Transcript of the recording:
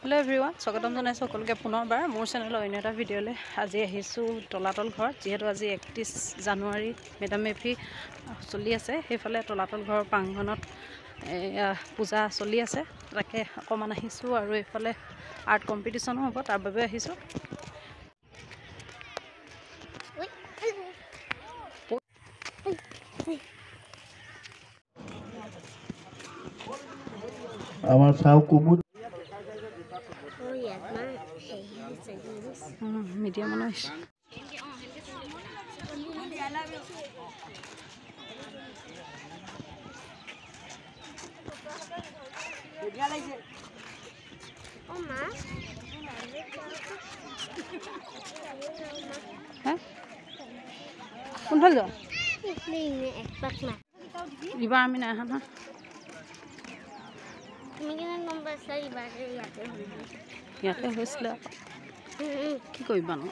hello everyone स्वागतम जानाइছো সকলকে পুনৰবাৰ মোৰ চেনেলৰ অন্য এটা ভিডিঅ'লৈ আজি আহিছোঁ তলাতল ঘৰ যেহেতু আজি 31 জানুৱাৰী মেডাম মেফি চলি আছে সেইফালে তলাতল ঘৰৰ প্ৰাংগণত পূজা চলি আছে তাকে অকমান আহিছোঁ আৰু এইফালে আৰ্ট কম্পিটিশনো হ'ব তাৰ বাবে আহিছোঁ আমাৰ সাউ কুমুদ মিডিয়া মানুহ আহিছে কোনফালে যাওঁ এইবাৰ আমি নাই অহা নহয় ইয়াতে হৈছিলে কি কৰিবা নো